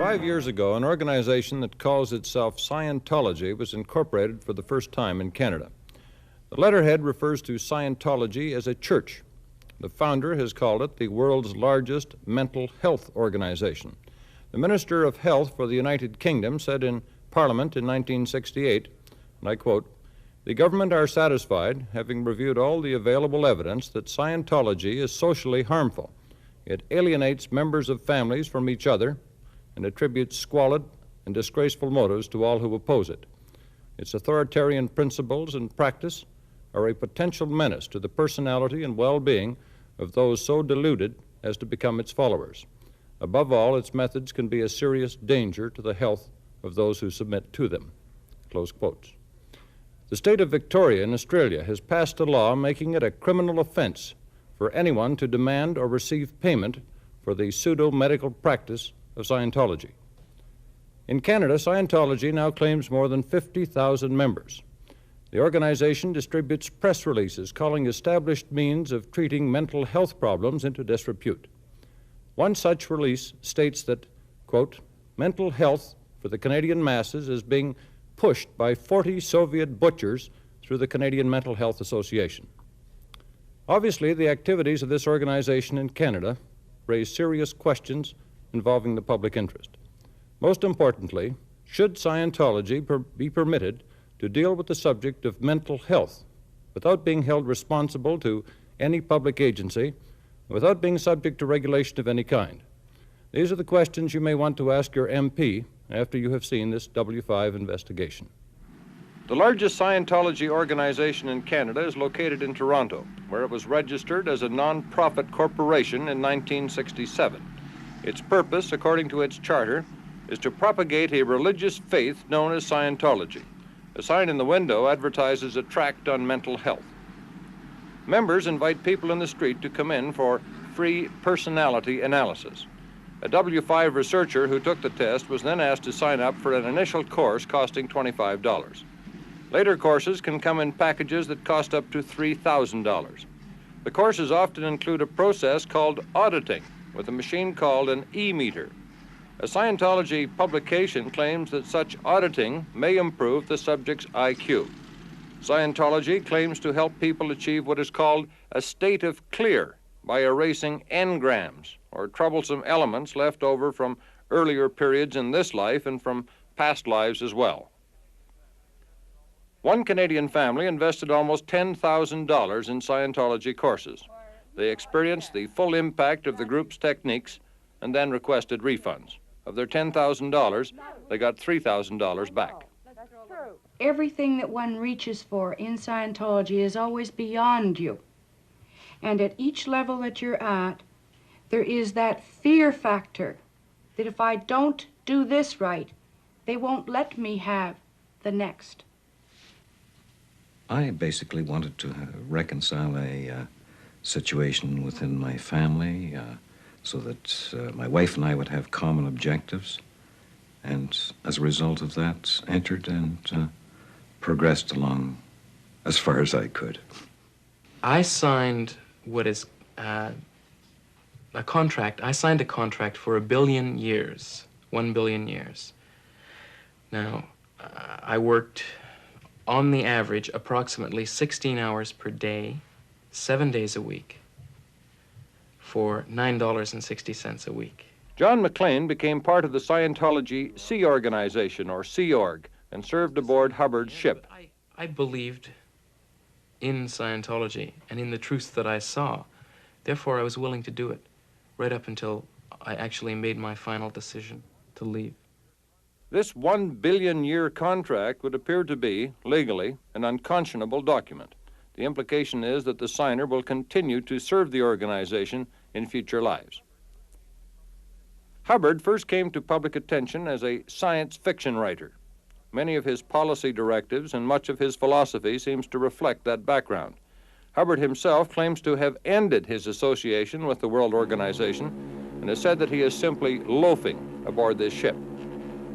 5 years ago, an organization that calls itself Scientology was incorporated for the first time in Canada. The letterhead refers to Scientology as a church. The founder has called it the world's largest mental health organization. The Minister of Health for the United Kingdom said in Parliament in 1968, and I quote, "The government are satisfied, having reviewed all the available evidence, that Scientology is socially harmful. It alienates members of families from each other and attributes squalid and disgraceful motives to all who oppose it. Its authoritarian principles and practice are a potential menace to the personality and well-being of those so deluded as to become its followers. Above all, its methods can be a serious danger to the health of those who submit to them." Close quotes. The state of Victoria in Australia has passed a law making it a criminal offense for anyone to demand or receive payment for the pseudo-medical practice of Scientology. In Canada, Scientology now claims more than 50,000 members. The organization distributes press releases calling established means of treating mental health problems into disrepute. One such release states that, quote, "mental health for the Canadian masses is being pushed by 40 Soviet butchers through the Canadian Mental Health Association." Obviously, the activities of this organization in Canada raise serious questions involving the public interest. Most importantly, should Scientology be permitted to deal with the subject of mental health without being held responsible to any public agency, without being subject to regulation of any kind? These are the questions you may want to ask your MP after you have seen this W5 investigation. The largest Scientology organization in Canada is located in Toronto, where it was registered as a non-profit corporation in 1967. Its purpose, according to its charter, is to propagate a religious faith known as Scientology. A sign in the window advertises a tract on mental health. Members invite people in the street to come in for free personality analysis. A W5 researcher who took the test was then asked to sign up for an initial course costing $25. Later courses can come in packages that cost up to $3,000. The courses often include a process called auditing, with a machine called an e-meter. A Scientology publication claims that such auditing may improve the subject's IQ. Scientology claims to help people achieve what is called a state of clear by erasing engrams, or troublesome elements left over from earlier periods in this life and from past lives as well. One Canadian family invested almost $10,000 in Scientology courses. They experienced the full impact of the group's techniques and then requested refunds. Of their $10,000, they got $3,000 back. Everything that one reaches for in Scientology is always beyond you. And at each level that you're at, there is that fear factor that if I don't do this right, they won't let me have the next. I basically wanted to reconcile a situation within my family so that my wife and I would have common objectives, and as a result of that, entered and progressed along as far as I could. I signed what is a contract. I signed a contract for 1 billion years, 1 billion years. Now, I worked on the average approximately 16 hours per day, 7 days a week, for $9.60 a week. John Mclean became part of the Scientology Sea Organization, or Sea Org, and served aboard Hubbard's ship. I believed in Scientology and in the truths that I saw. Therefore, I was willing to do it, right up until I actually made my final decision to leave. This 1 billion year contract would appear to be, legally, an unconscionable document. The implication is that the signer will continue to serve the organization in future lives. Hubbard first came to public attention as a science fiction writer. Many of his policy directives and much of his philosophy seems to reflect that background. Hubbard himself claims to have ended his association with the World Organization and has said that he is simply loafing aboard this ship.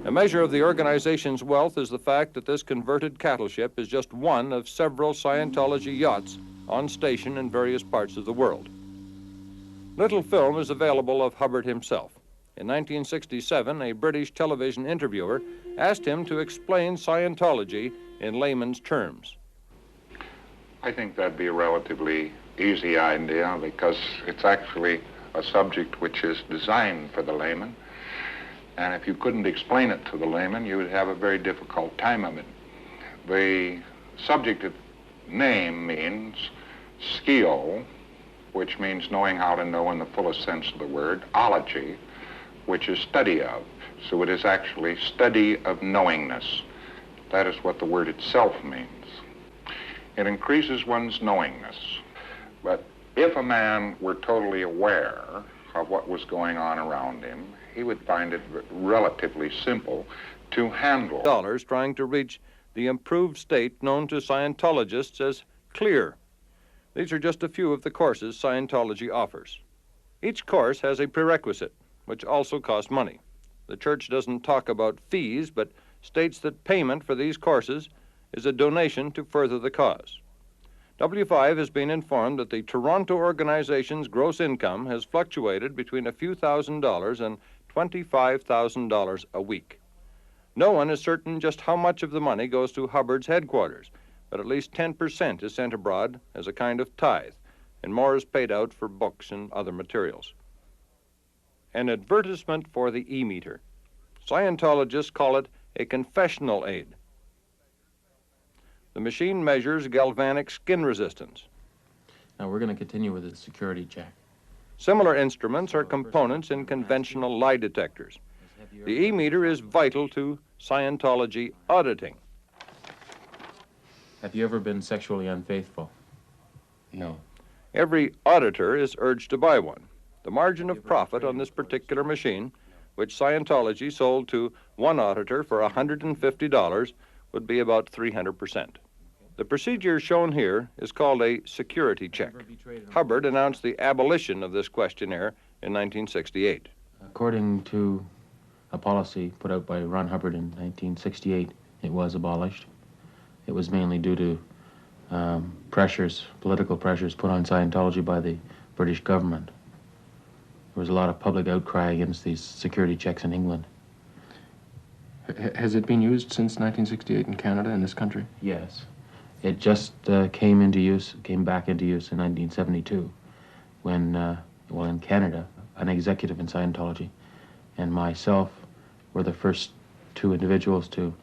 A measure of the organization's wealth is the fact that this converted cattle ship is just one of several Scientology yachts on station in various parts of the world. Little film is available of Hubbard himself. In 1967, a British television interviewer asked him to explain Scientology in layman's terms. I think that'd be a relatively easy idea because it's actually a subject which is designed for the layman. And if you couldn't explain it to the layman, you would have a very difficult time of it. The subject name means skio, which means knowing how to know in the fullest sense of the word, ology, which is study of. So it is actually study of knowingness. That is what the word itself means. It increases one's knowingness. But if a man were totally aware of what was going on around him, he would find it relatively simple to handle. Dollars trying to reach the improved state known to Scientologists as clear. These are just a few of the courses Scientology offers. Each course has a prerequisite, which also costs money. The church doesn't talk about fees, but states that payment for these courses is a donation to further the cause. W5 has been informed that the Toronto organization's gross income has fluctuated between a few $1,000s and $25,000 a week. No one is certain just how much of the money goes to Hubbard's headquarters, but at least 10% is sent abroad as a kind of tithe, and more is paid out for books and other materials. An advertisement for the e-meter. Scientologists call it a confessional aid. The machine measures galvanic skin resistance. Now we're going to continue with the security check. Similar instruments are components in conventional lie detectors. The e-meter is vital to Scientology auditing. Have you ever been sexually unfaithful? No. Every auditor is urged to buy one. The margin of profit on this particular machine, which Scientology sold to one auditor for $150, would be about 300%. The procedure shown here is called a security check. Hubbard announced the abolition of this questionnaire in 1968. According to a policy put out by Ron Hubbard in 1968, it was abolished. It was mainly due to political pressures put on Scientology by the British government. There was a lot of public outcry against these security checks in England. Has it been used since 1968 in Canada, in this country? Yes. It just came back into use in 1972 when, in Canada, an executive in Scientology and myself were the first two individuals to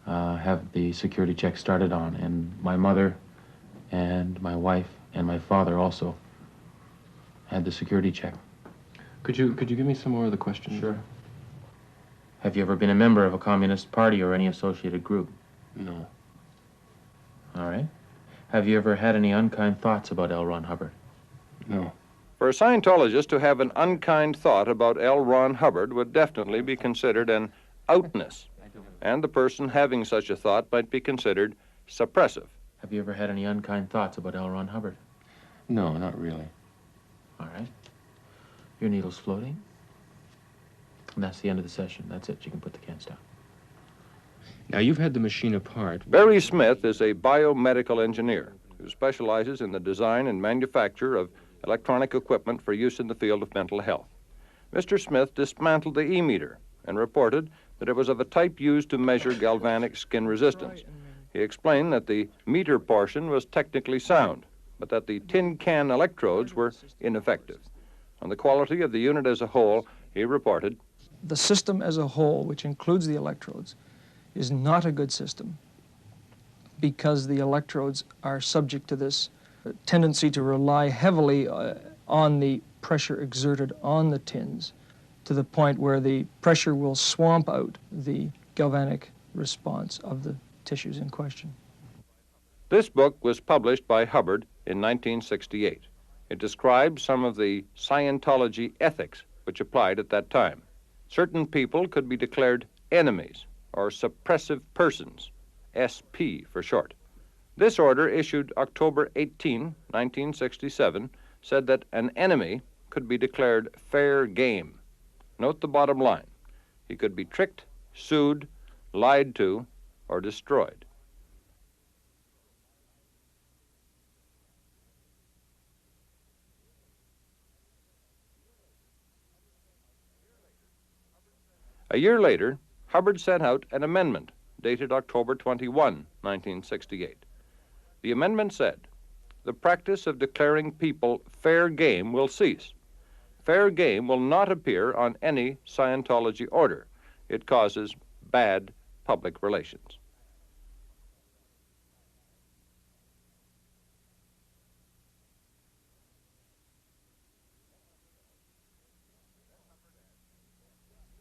have the security check started on, and my mother and my wife and my father also had the security check. Could you give me some more of the questions? Sure. Have you ever been a member of a communist party or any associated group? No. All right. Have you ever had any unkind thoughts about L. Ron Hubbard? No. For a Scientologist to have an unkind thought about L. Ron Hubbard would definitely be considered an outness, and the person having such a thought might be considered suppressive. Have you ever had any unkind thoughts about L. Ron Hubbard? No, not really. All right. Your needle's floating. And that's the end of the session. That's it. You can put the cans down. Now, you've had the machine apart. Barry Smith is a biomedical engineer who specializes in the design and manufacture of electronic equipment for use in the field of mental health. Mr. Smith dismantled the e-meter and reported that it was of a type used to measure galvanic skin resistance. He explained that the meter portion was technically sound, but that the tin can electrodes were ineffective. On the quality of the unit as a whole, he reported, the system as a whole, which includes the electrodes, is not a good system because the electrodes are subject to this tendency to rely heavily on the pressure exerted on the tins to the point where the pressure will swamp out the galvanic response of the tissues in question. This book was published by Hubbard in 1968. It describes some of the Scientology ethics which applied at that time. Certain people could be declared enemies or suppressive persons, SP for short. This order, issued October 18, 1967, said that an enemy could be declared fair game. Note the bottom line. He could be tricked, sued, lied to, or destroyed. year later, Hubbard sent out an amendment dated October 21, 1968. The amendment said, "The practice of declaring people fair game will cease. Fair game will not appear on any Scientology order. It causes bad public relations."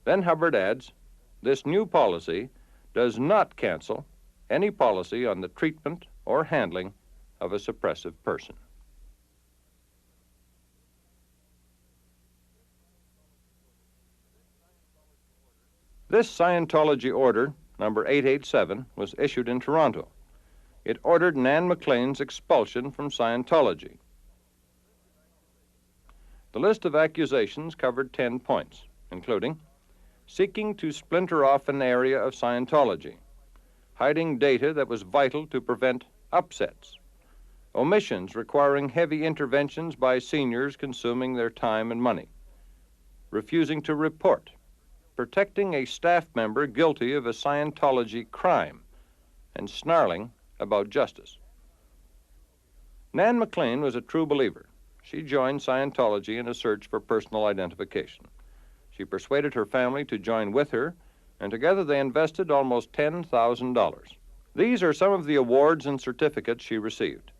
Then Hubbard adds, "This new policy does not cancel any policy on the treatment or handling of a suppressive person." This Scientology order, number 887, was issued in Toronto. It ordered Nan Mclean's expulsion from Scientology. The list of accusations covered 10 points, including seeking to splinter off an area of Scientology, hiding data that was vital to prevent upsets, omissions requiring heavy interventions by seniors consuming their time and money, refusing to report, protecting a staff member guilty of a Scientology crime, and snarling about justice. Nan Mclean was a true believer. She joined Scientology in a search for personal identification. She persuaded her family to join with her, and together they invested almost $10,000. These are some of the awards and certificates she received.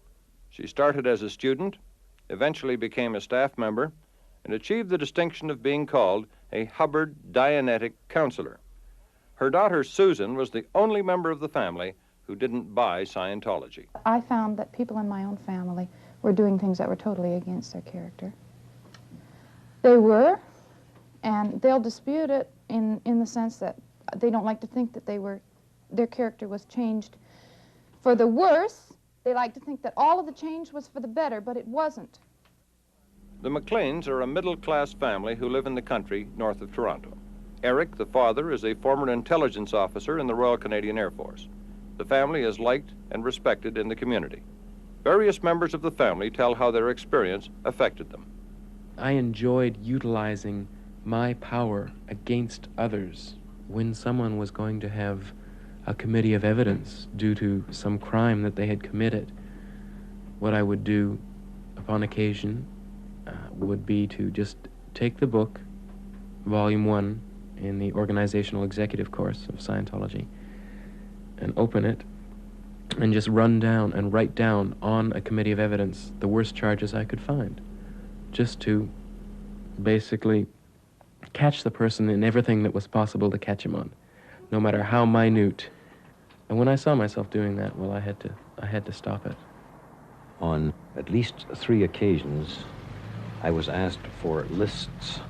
She started as a student, eventually became a staff member, and achieved the distinction of being called a Hubbard Dianetic Counselor. Her daughter Susan was the only member of the family who didn't buy Scientology. I found that people in my own family were doing things that were totally against their character. They were, and they'll dispute it in the sense that they don't like to think that their character was changed for the worse. They like to think that all of the change was for the better, but it wasn't. The Mcleans are a middle-class family who live in the country north of Toronto. Eric, the father, is a former intelligence officer in the Royal Canadian Air Force. The family is liked and respected in the community. Various members of the family tell how their experience affected them. I enjoyed utilizing my power against others. When someone was going to have a committee of evidence due to some crime that they had committed, what I would do upon occasion would be to just take the book, Volume 1, in the Organizational Executive course of Scientology, and open it and just run down and write down on a committee of evidence the worst charges I could find, just to basically catch the person in everything that was possible to catch him on, no matter how minute. And when I saw myself doing that, well, I had to stop it. On at least 3 occasions, I was asked for lists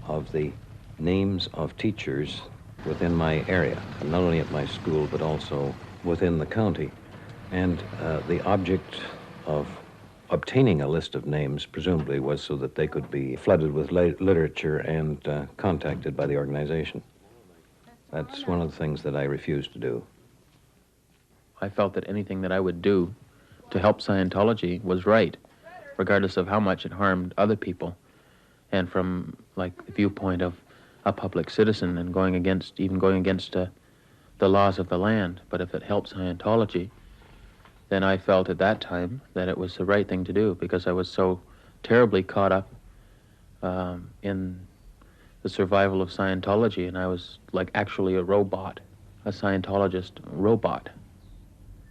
of the names of teachers within my area, not only at my school, but also within the county. And the object of obtaining a list of names, presumably, was so that they could be flooded with literature and contacted by the organization. That's one of the things that I refused to do. I felt that anything that I would do to help Scientology was right, regardless of how much it harmed other people. And from, like, the viewpoint of a public citizen and going against the laws of the land. But if it helped Scientology, then I felt at that time that it was the right thing to do, because I was so terribly caught up in the survival of Scientology, and I was like actually a robot, a Scientologist robot.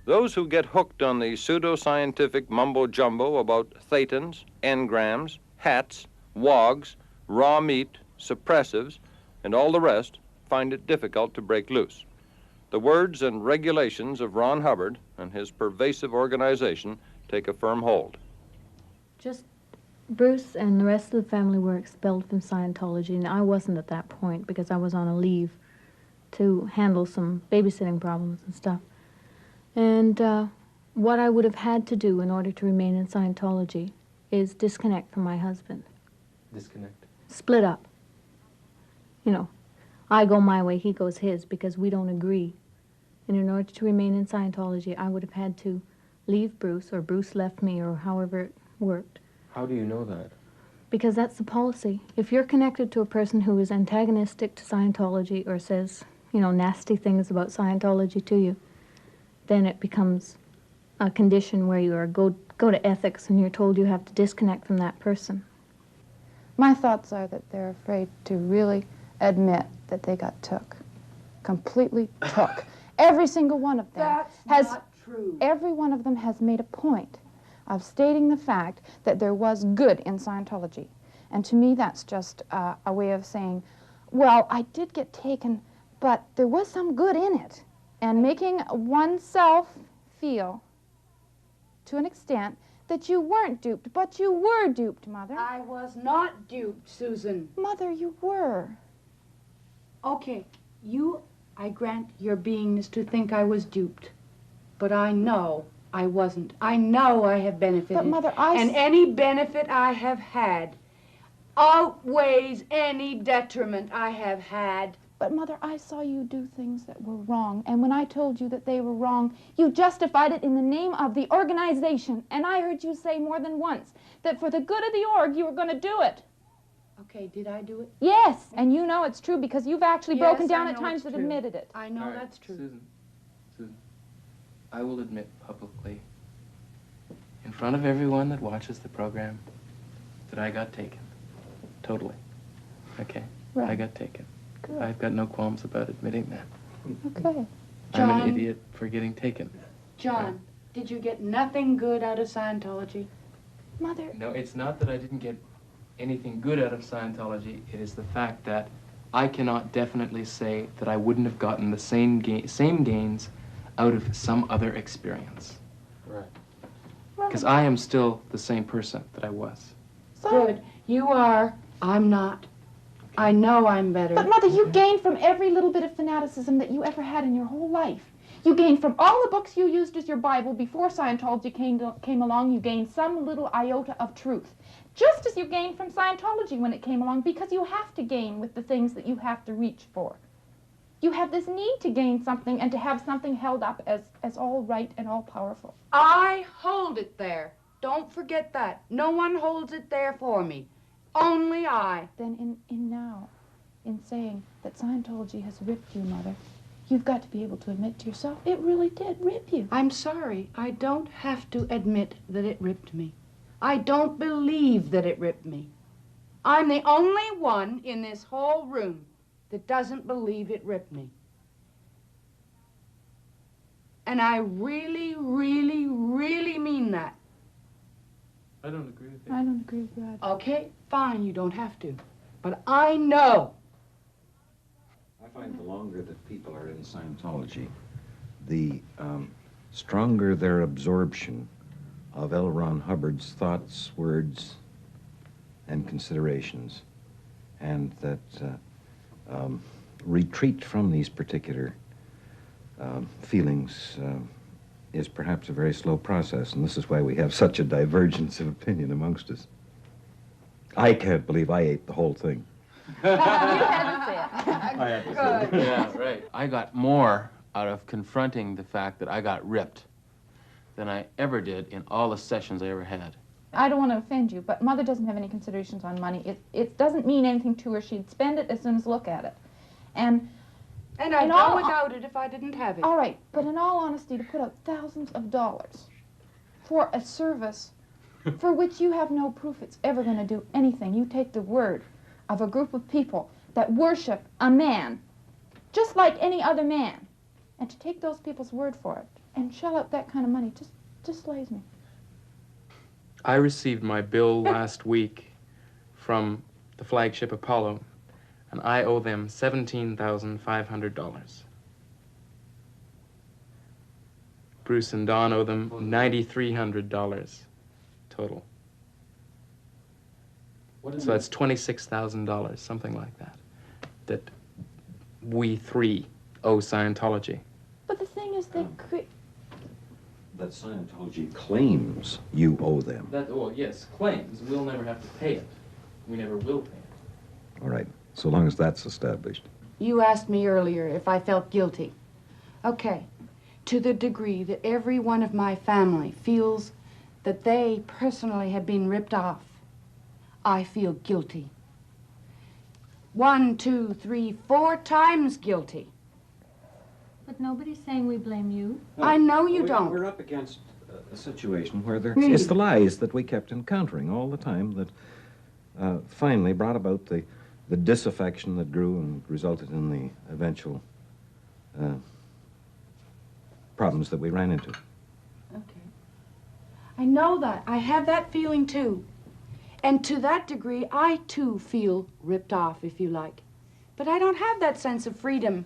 Those who get hooked on the pseudo-scientific mumbo-jumbo about thetans, engrams, hats, wogs, raw meat, suppressives, and all the rest find it difficult to break loose. The words and regulations of Ron Hubbard and his pervasive organization take a firm hold. Just Bruce and the rest of the family were expelled from Scientology, and I wasn't at that point because I was on a leave to handle some babysitting problems and stuff. And what I would have had to do in order to remain in Scientology is disconnect from my husband. Disconnect. Split up. You know, I go my way, he goes his, because we don't agree. And in order to remain in Scientology, I would have had to leave Bruce, or Bruce left me, or however it worked. How do you know that? Because that's the policy. If you're connected to a person who is antagonistic to Scientology or says, you know, nasty things about Scientology to you, then it becomes a condition where you are go to ethics and you're told you have to disconnect from that person. My thoughts are that they're afraid to really admit that they got took. Completely took. Every single one of them That's not true. Every one of them has made a point of stating the fact that there was good in Scientology. And to me, that's just a way of saying, well, I did get taken, but there was some good in it. And making oneself feel, to an extent, that you weren't duped, but you were duped, Mother. I was not duped, Susan. Mother, you were. Okay, I grant your beingness to think I was duped. But I know I wasn't. I know I have benefited. But, Mother, And any benefit I have had outweighs any detriment I have had. But, Mother, I saw you do things that were wrong, and when I told you that they were wrong, you justified it in the name of the organization. And I heard you say more than once that for the good of the org, you were going to do it. Okay, did I do it? Yes, and you know it's true because you've actually Yes, broken down I at know times it's that true. admitted it. I know All right, that's true. Susan, I will admit publicly, in front of everyone that watches the program, that I got taken. Totally. Okay? Right. I got taken. Good. I've got no qualms about admitting that. Okay. I'm an John? idiot for getting taken. John, did you get nothing good out of Scientology? Mother. No, it's not that I didn't get anything good out of Scientology. It is the fact that I cannot definitely say that I wouldn't have gotten the same gains out of some other experience. Right. Because I am still the same person that I was. Good. You are. I'm not. I know I'm better. But, Mother, you gained from every little bit of fanaticism that you ever had in your whole life. You gained from all the books you used as your Bible before Scientology came along, you gained some little iota of truth. Just as you gained from Scientology when it came along, because you have to gain with the things that you have to reach for. You have this need to gain something and to have something held up as all right and all powerful. I hold it there. Don't forget that. No one holds it there for me. Only I. Then in saying that Scientology has ripped you, Mother, you've got to be able to admit to yourself, it really did rip you. I'm sorry. I don't have to admit that it ripped me. I don't believe that it ripped me. I'm the only one in this whole room that doesn't believe it ripped me. And I really, really, really mean that. I don't agree with you. I don't agree with that. Okay, fine, you don't have to. But I know. I find the longer that people are in Scientology, the stronger their absorption of L. Ron Hubbard's thoughts, words, and considerations, and that retreat from these particular feelings is perhaps a very slow process, and this is why we have such a divergence of opinion amongst us. I can't believe I ate the whole thing. You had to say it. I had to say it. Yeah, right. I got more out of confronting the fact that I got ripped than I ever did in all the sessions I ever had. I don't want to offend you, but Mother doesn't have any considerations on money. It doesn't mean anything to her. She'd spend it as soon as look at it. And I'd go without it if I didn't have it. all right, but in all honesty, to put up thousands of dollars for a service for which you have no proof it's ever going to do anything. You take the word of a group of people that worship a man, just like any other man, and to take those people's word for it and shell out that kind of money just slays me. I received my bill last week from the flagship Apollo, and I owe them $17,500. Bruce and Don owe them $9,300 total. So that's $26,000, something like that, that we three owe Scientology. But the thing is, they That Scientology claims you owe them. Yes, claims. We'll never have to pay it. We never will pay it. All right, so long as that's established. You asked me earlier if I felt guilty. Okay, to the degree that every one of my family feels that they personally have been ripped off, I feel guilty. 1, 2, 3, 4 times guilty. But nobody's saying we blame you. I know you don't. We're up against a situation where Really? it's the lies that we kept encountering all the time that finally brought about the disaffection that grew and resulted in the eventual problems that we ran into. Okay. I know that. I have that feeling too. And to that degree, I too feel ripped off, if you like. But I don't have that sense of freedom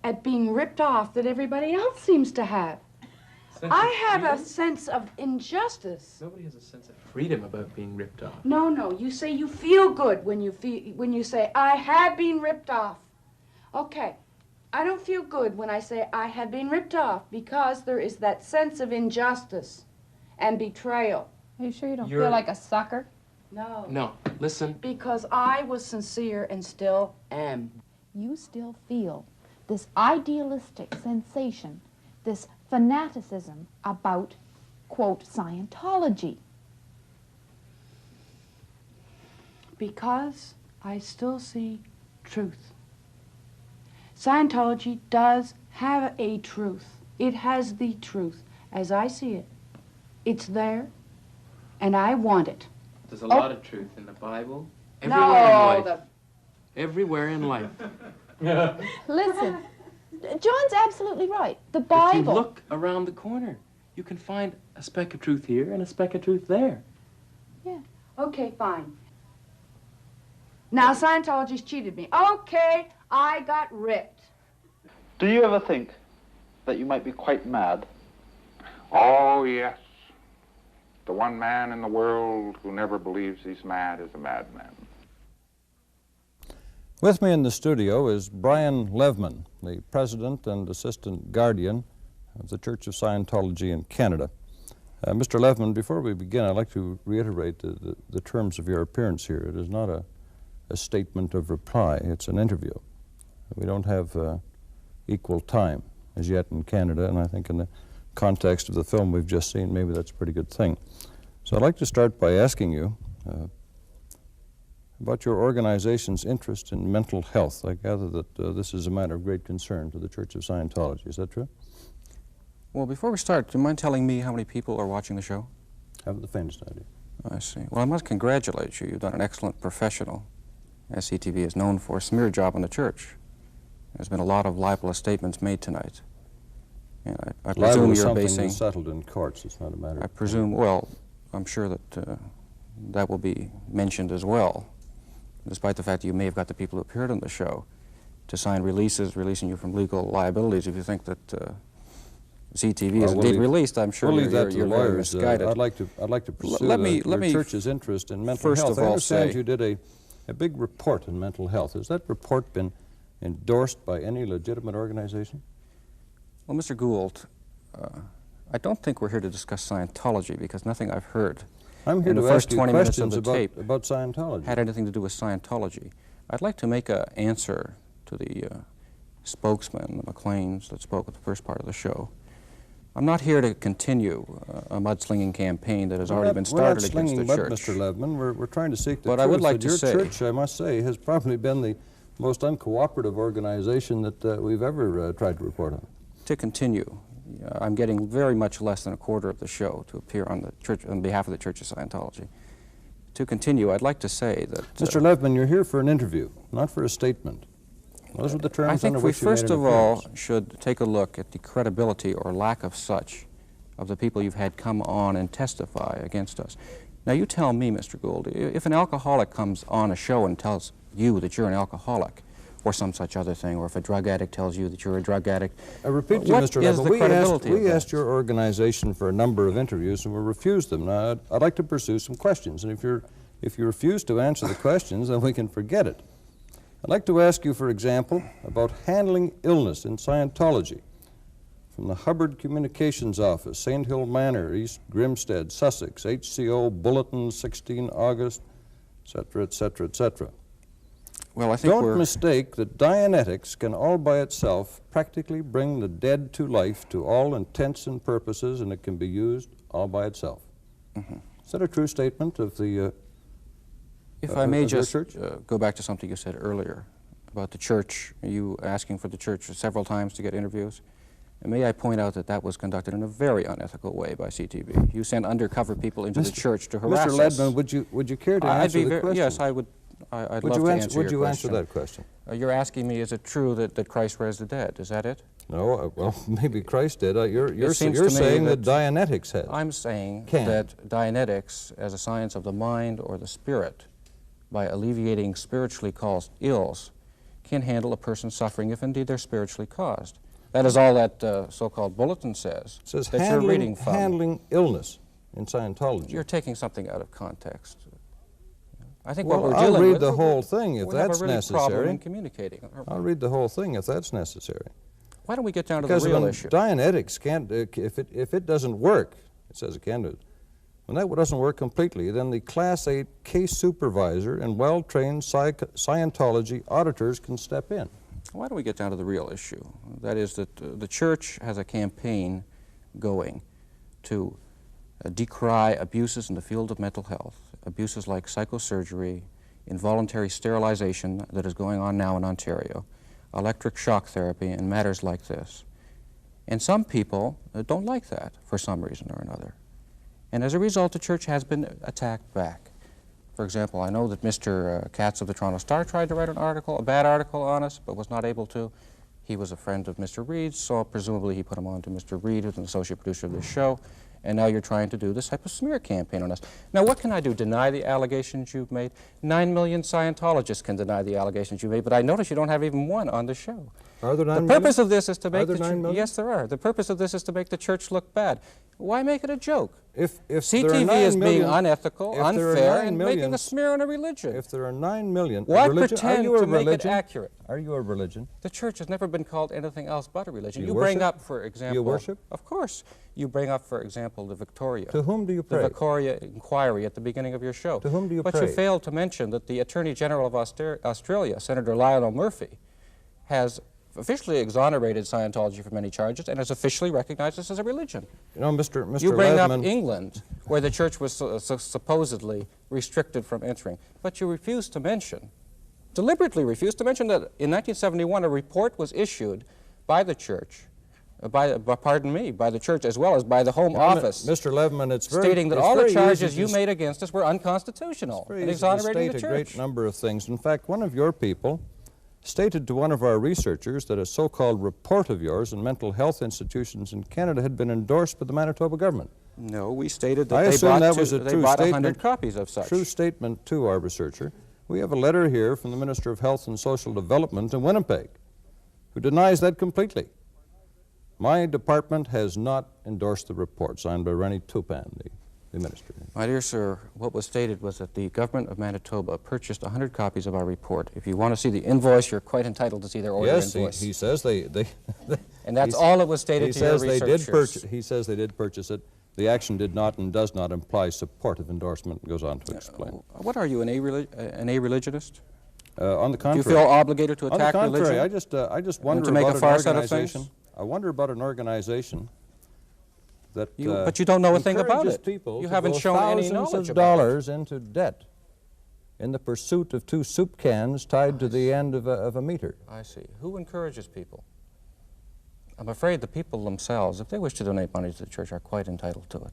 at being ripped off that everybody else seems to have. I have a sense of injustice. Nobody has a sense of freedom about being ripped off. No, no. You say you feel good when you say, I have been ripped off. Okay. I don't feel good when I say I have been ripped off because there is that sense of injustice and betrayal. Are you sure you don't You're- feel like a sucker? No. No, listen. Because I was sincere and still am. You still feel this idealistic sensation, this fanaticism about, quote, Scientology. Because I still see truth. Scientology does have a truth. It has the truth, as I see it. It's there, and I want it. There's a lot of truth in the Bible. Everywhere in life. Everywhere in life. Listen, John's absolutely right. The If you Bible. look around the corner, you can find a speck of truth here and a speck of truth there. Okay, fine. Now Scientology's cheated me. Okay, I got ripped. Do you ever think that you might be quite mad? Oh, yes. The one man in the world who never believes he's mad is a madman. With me in the studio is Brian Levman, the president and assistant guardian of the Church of Scientology in Canada. Mr. Levman, before we begin, I'd like to reiterate the terms of your appearance here. It is not a statement of reply. It's an interview. We don't have equal time as yet in Canada, and I think in the context of the film we've just seen, maybe that's a pretty good thing. So I'd like to start by asking you about your organization's interest in mental health. I gather that this is a matter of great concern to the Church of Scientology. Is that true? Well, before we start, do you mind telling me how many people are watching the show? I haven't the faintest idea. I see. Well, I must congratulate you. You've done an excellent professional, as CTV is known for, smear job on the church. There's been a lot of libelous statements made tonight. And I Libel presume is you're something basing... that's settled in courts. It's not a matter I of... presume, well, I'm sure that that will be mentioned as well, despite the fact that you may have got the people who appeared on the show to sign releases releasing you from legal liabilities. If you think that CTV is indeed released, I'm sure we'll leave that to you're the very lawyers. misguided. I'd like to pursue let me your church's interest in mental first health. of I all understand say- you did a big report on mental health. Has that report been endorsed by any legitimate organization? Well, Mr. Gould, I don't think we're here to discuss Scientology because nothing I've heard I'm here in the to first ask you 20 minutes of questions the tape about Scientology. had anything to do with Scientology. I'd like to make an answer to the spokesman, the Mcleans, that spoke at the first part of the show. I'm not here to continue a mudslinging campaign that has already been started against the We're not slinging mud, church. Mr. Levman. We're trying to seek the But truth. I would like that to your say- church, I must say, has probably been the most uncooperative organization that we've ever tried to report on. To continue, I'm getting very much less than a quarter of the show to appear on the church on behalf of the Church of Scientology. To continue, I'd like to say that... Mr. Levman, you're here for an interview, not for a statement. Those are the terms I think under we which you made first an of all appearance. should take a look at the credibility or lack of such of the people you've had come on and testify against us. Now you tell me, Mr. Gould, if an alcoholic comes on a show and tells you that you're an alcoholic, or some such other thing, or if a drug addict tells you that you're a drug addict, I repeat to you, what Mr. is Levman, the credibility of we that? asked your organization for a number of interviews and we refused them. Now, I'd like to pursue some questions, and if you refuse to answer the questions, then we can forget it. I'd like to ask you, for example, about handling illness in Scientology. From the Hubbard Communications Office, St. Hill Manor, East Grimstead, Sussex, HCO, Bulletin, 16 August, etc., etc., etc. Well, I think Don't mistake that Dianetics can all by itself practically bring the dead to life to all intents and purposes, and it can be used all by itself. Mm-hmm. Is that a true statement of the If I may your just church? go back to something you said earlier about the church, you asking for the church several times to get interviews. And may I point out that that was conducted in a very unethical way by CTV. You sent undercover people into the church to harass Mr. us. Ledman, would you care to answer the question? Yes, I would. I'd Would love you to answer, answer would your you question. answer that question? You're asking me, is it true that Christ raised the dead? Is that it? No, well, maybe Christ did. You're seems to me saying that Dianetics has. I'm saying Can. that Dianetics, as a science of the mind or the spirit, by alleviating spiritually caused ills, can handle a person's suffering if indeed they're spiritually caused. That is all that so-called bulletin says. It says that you're reading from. handling illness in Scientology. You're taking something out of context. I think Well, what we're dealing I'll read with, the whole thing if we have that's a really problem necessary. in communicating. I'll read the whole thing if that's necessary. Why don't we get down to Because the real when issue? Dianetics can't, if it doesn't work, it says it can do it. When that doesn't work completely, then the Class 8 case supervisor and well-trained Scientology auditors can step in. Why don't we get down to the real issue? That is that the church has a campaign going to decry abuses in the field of mental health, abuses like psychosurgery, involuntary sterilization that is going on now in Ontario, electric shock therapy, and matters like this. And some people don't like that for some reason or another. And as a result, the church has been attacked back. For example, I know that Mr. Katz of the Toronto Star tried to write an article, a bad article on us, but was not able to. He was a friend of Mr. Reed's, so presumably he put him on to Mr. Reed, who's an associate producer of this show. And now you're trying to do this type of smear campaign on us. Now, what can I do? Deny the allegations you've made? 9 million Scientologists can deny the allegations you made, but I notice you don't have even one on the show. Are there 9 million? The purpose of this is to make Are there 9 million? Yes, there are. The purpose of this is to make the church look bad. Why make it a joke? If CTV there are 9 is being million, unethical, if there are unfair, 9 and million, making a smear on a religion. If there are 9 million, Why religion, pretend are you a to make religion? it accurate? Are you a religion? The church has never been called anything else but a religion. Do you bring worship? up, for example... Do you worship? Of course. You bring up, for example, the Victoria. To whom do you pray? The Victoria Inquiry at the beginning of your show. To whom do you but pray? But you failed to mention that the Attorney General of Australia, Senator Lionel Murphy, has officially exonerated Scientology from many charges and has officially recognized this as a religion. You know, Mr. You bring Ledman, up England, where the church was supposedly restricted from entering, but you refuse to mention, deliberately refuse to mention that in 1971 a report was issued by the church, by the church as well as by the Home Office, Mr. Ledman, it's very stating that it's all the very charges easy you to made against us were unconstitutional and It's very easy to exonerating state the a great church. number of things. In fact, one of your people stated to one of our researchers that a so-called report of yours in mental health institutions in Canada had been endorsed by the Manitoba government. No, we stated that I they assume bought, that was a they true bought statement. 100 copies of such. True statement to our researcher. We have a letter here from the Minister of Health and Social Development in Winnipeg who denies that completely. My department has not endorsed the report, signed by Rennie Toupin, the minister. My dear sir, what was stated was that the government of Manitoba purchased 100 copies of our report. If you want to see the invoice, you're quite entitled to see their order Yes, invoice. he says they and that's all that was stated to your researchers. He says they did purchase it. The action did not and does not imply support of endorsement, and goes on to explain. What are you, an a-religionist? On the contrary. Do you feel obligated to attack religion? On the contrary, religion? I just wonder to make about a farce an out of organization. things? I wonder about an organization that but you don't know a thing about encourages it. people You to haven't go shown any thousands knowledge of about dollars into debt in the pursuit of 2 soup cans tied to the end of a meter. I see. Who encourages people? I'm afraid the people themselves, if they wish to donate money to the church, are quite entitled to it.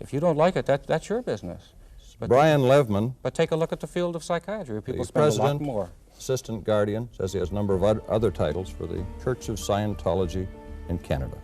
If you don't like it, that's your business. But Brian Levman, but take a look at the field of psychiatry, where people the spend a lot president, more. assistant guardian, says he has a number of other titles for the Church of Scientology in Canada.